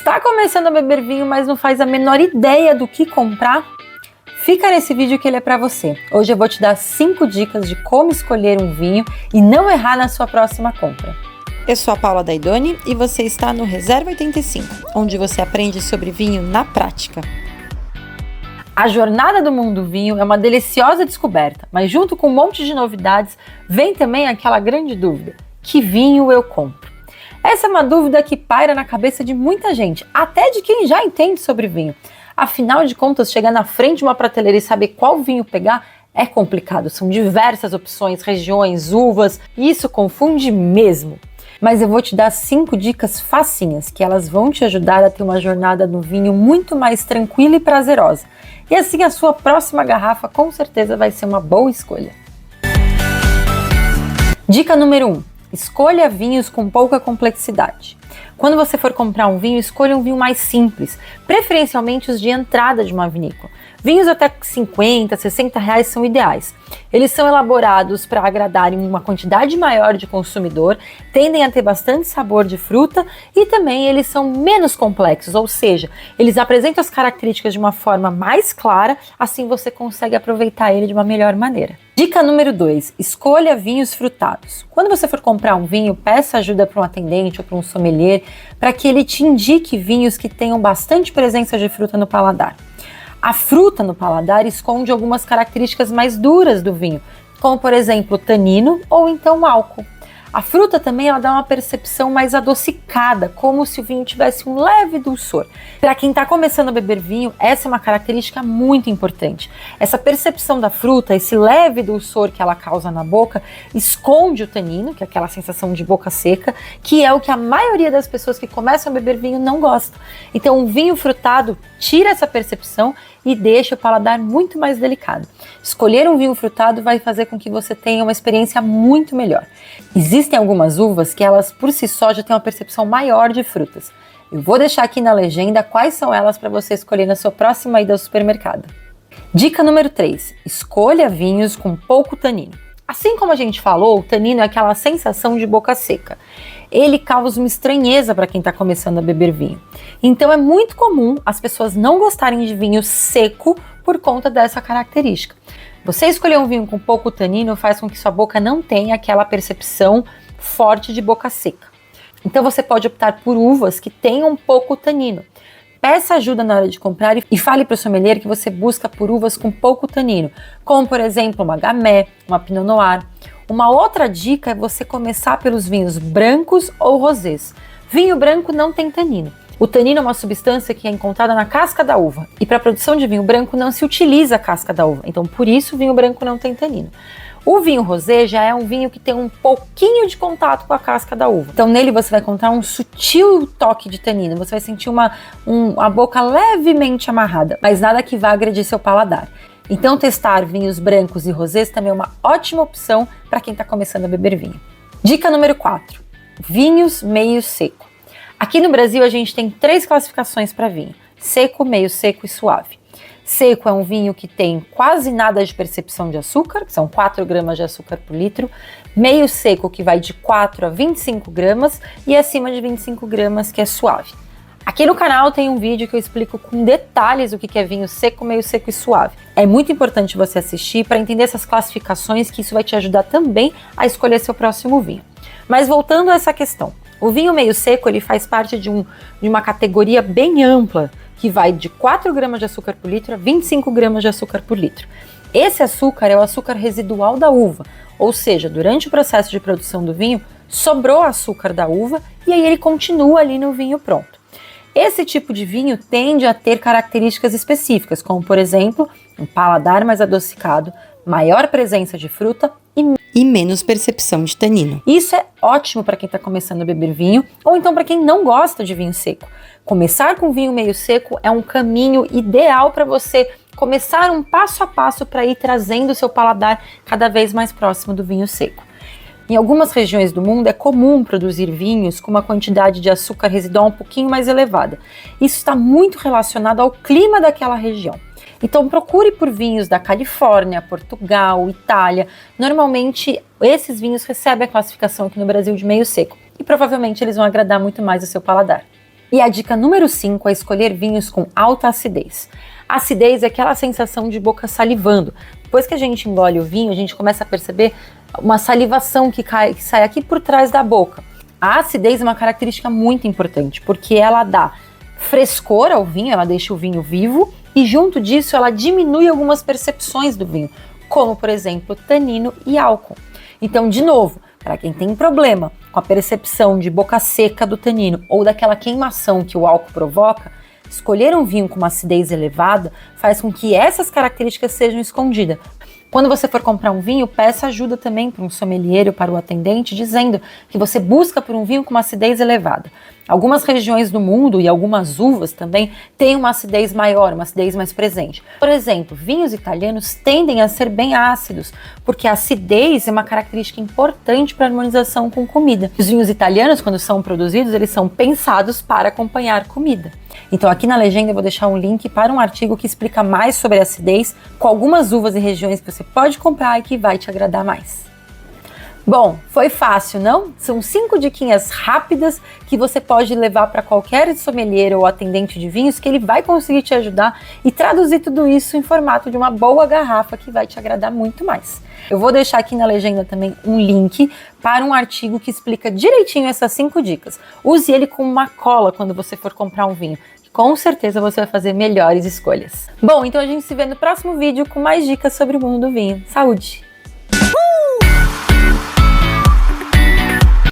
Está começando a beber vinho, mas não faz a menor ideia do que comprar? Fica nesse vídeo que ele é para você. Hoje eu vou te dar 5 dicas de como escolher um vinho e não errar na sua próxima compra. Eu sou a Paula Daidoni e você está no Reserva 85, onde você aprende sobre vinho na prática. A jornada do mundo vinho é uma deliciosa descoberta, mas junto com um monte de novidades, vem também aquela grande dúvida: que vinho eu compro? Essa é uma dúvida que paira na cabeça de muita gente, até de quem já entende sobre vinho. Afinal de contas, chegar na frente de uma prateleira e saber qual vinho pegar é complicado. São diversas opções, regiões, uvas, e isso confunde mesmo. Mas eu vou te dar 5 dicas facinhas, que elas vão te ajudar a ter uma jornada no vinho muito mais tranquila e prazerosa. E assim a sua próxima garrafa com certeza vai ser uma boa escolha. Dica número 1. Escolha vinhos com pouca complexidade. Quando você for comprar um vinho, escolha um vinho mais simples, preferencialmente os de entrada de uma vinícola. Vinhos até 50, 60 reais são ideais. Eles são elaborados para agradarem uma quantidade maior de consumidor, tendem a ter bastante sabor de fruta e também eles são menos complexos, ou seja, eles apresentam as características de uma forma mais clara, assim você consegue aproveitar ele de uma melhor maneira. Dica número 2, escolha vinhos frutados. Quando você for comprar um vinho, peça ajuda para um atendente ou para um sommelier para que ele te indique vinhos que tenham bastante presença de fruta no paladar. A fruta no paladar esconde algumas características mais duras do vinho, como por exemplo o tanino ou então o álcool. A fruta também ela dá uma percepção mais adocicada, como se o vinho tivesse um leve dulçor. Para quem está começando a beber vinho, essa é uma característica muito importante. Essa percepção da fruta, esse leve dulçor que ela causa na boca, esconde o tanino, que é aquela sensação de boca seca, que é o que a maioria das pessoas que começam a beber vinho não gosta. Então, um vinho frutado tira essa percepção e deixa o paladar muito mais delicado. Escolher um vinho frutado vai fazer com que você tenha uma experiência muito melhor. Existem algumas uvas que elas por si só já têm uma percepção maior de frutas. Eu vou deixar aqui na legenda quais são elas para você escolher na sua próxima ida ao supermercado. Dica número 3. Escolha vinhos com pouco tanino. Assim como a gente falou, o tanino é aquela sensação de boca seca. Ele causa uma estranheza para quem está começando a beber vinho. Então é muito comum as pessoas não gostarem de vinho seco por conta dessa característica. Você escolher um vinho com pouco tanino faz com que sua boca não tenha aquela percepção forte de boca seca. Então você pode optar por uvas que tenham pouco tanino. Peça ajuda na hora de comprar e fale para o sommelier que você busca por uvas com pouco tanino, como por exemplo uma Gamay, uma Pinot Noir. Uma outra dica é você começar pelos vinhos brancos ou rosés. Vinho branco não tem tanino. O tanino é uma substância que é encontrada na casca da uva e para a produção de vinho branco não se utiliza a casca da uva, então por isso o vinho branco não tem tanino. O vinho rosé já é um vinho que tem um pouquinho de contato com a casca da uva. Então nele você vai encontrar um sutil toque de tanino, você vai sentir a boca levemente amarrada, mas nada que vá agredir seu paladar. Então testar vinhos brancos e rosés também é uma ótima opção para quem está começando a beber vinho. Dica número 4, vinhos meio seco. Aqui no Brasil a gente tem 3 classificações para vinho: seco, meio seco e suave. Seco é um vinho que tem quase nada de percepção de açúcar, que são 4 gramas de açúcar por litro. Meio seco, que vai de 4 a 25 gramas. E acima de 25 gramas, que é suave. Aqui no canal tem um vídeo que eu explico com detalhes o que é vinho seco, meio seco e suave. É muito importante você assistir para entender essas classificações, que isso vai te ajudar também a escolher seu próximo vinho. Mas voltando a essa questão, o vinho meio seco ele faz parte de uma categoria bem ampla, que vai de 4 gramas de açúcar por litro a 25 gramas de açúcar por litro. Esse açúcar é o açúcar residual da uva, ou seja, durante o processo de produção do vinho, sobrou açúcar da uva e aí ele continua ali no vinho pronto. Esse tipo de vinho tende a ter características específicas, como por exemplo, um paladar mais adocicado, maior presença de fruta e menos percepção de tanino. Isso é ótimo para quem está começando a beber vinho, ou então para quem não gosta de vinho seco. Começar com vinho meio seco é um caminho ideal para você começar um passo a passo para ir trazendo o seu paladar cada vez mais próximo do vinho seco. Em algumas regiões do mundo é comum produzir vinhos com uma quantidade de açúcar residual um pouquinho mais elevada. Isso está muito relacionado ao clima daquela região. Então procure por vinhos da Califórnia, Portugal, Itália. Normalmente esses vinhos recebem a classificação aqui no Brasil de meio seco e provavelmente eles vão agradar muito mais o seu paladar. E a dica número 5 é escolher vinhos com alta acidez. A acidez é aquela sensação de boca salivando. Depois que a gente engole o vinho, a gente começa a perceber uma salivação que sai aqui por trás da boca. A acidez é uma característica muito importante, porque ela dá frescor ao vinho, ela deixa o vinho vivo e junto disso ela diminui algumas percepções do vinho, como por exemplo tanino e álcool. Então, de novo, para quem tem problema com a percepção de boca seca do tanino ou daquela queimação que o álcool provoca, escolher um vinho com uma acidez elevada faz com que essas características sejam escondidas. Quando você for comprar um vinho, peça ajuda também para um sommelier ou para o atendente, dizendo que você busca por um vinho com uma acidez elevada. Algumas regiões do mundo e algumas uvas também têm uma acidez maior, uma acidez mais presente. Por exemplo, vinhos italianos tendem a ser bem ácidos, porque a acidez é uma característica importante para a harmonização com comida. Os vinhos italianos, quando são produzidos, eles são pensados para acompanhar comida. Então aqui na legenda eu vou deixar um link para um artigo que explica mais sobre a acidez, com algumas uvas e regiões que você pode comprar e que vai te agradar mais. Bom, foi fácil, não? São 5 diquinhas rápidas que você pode levar para qualquer sommelier ou atendente de vinhos que ele vai conseguir te ajudar e traduzir tudo isso em formato de uma boa garrafa que vai te agradar muito mais. Eu vou deixar aqui na legenda também um link para um artigo que explica direitinho essas 5 dicas. Use ele como uma cola quando você for comprar um vinho. Com certeza você vai fazer melhores escolhas. Bom, então a gente se vê no próximo vídeo com mais dicas sobre o mundo do vinho. Saúde!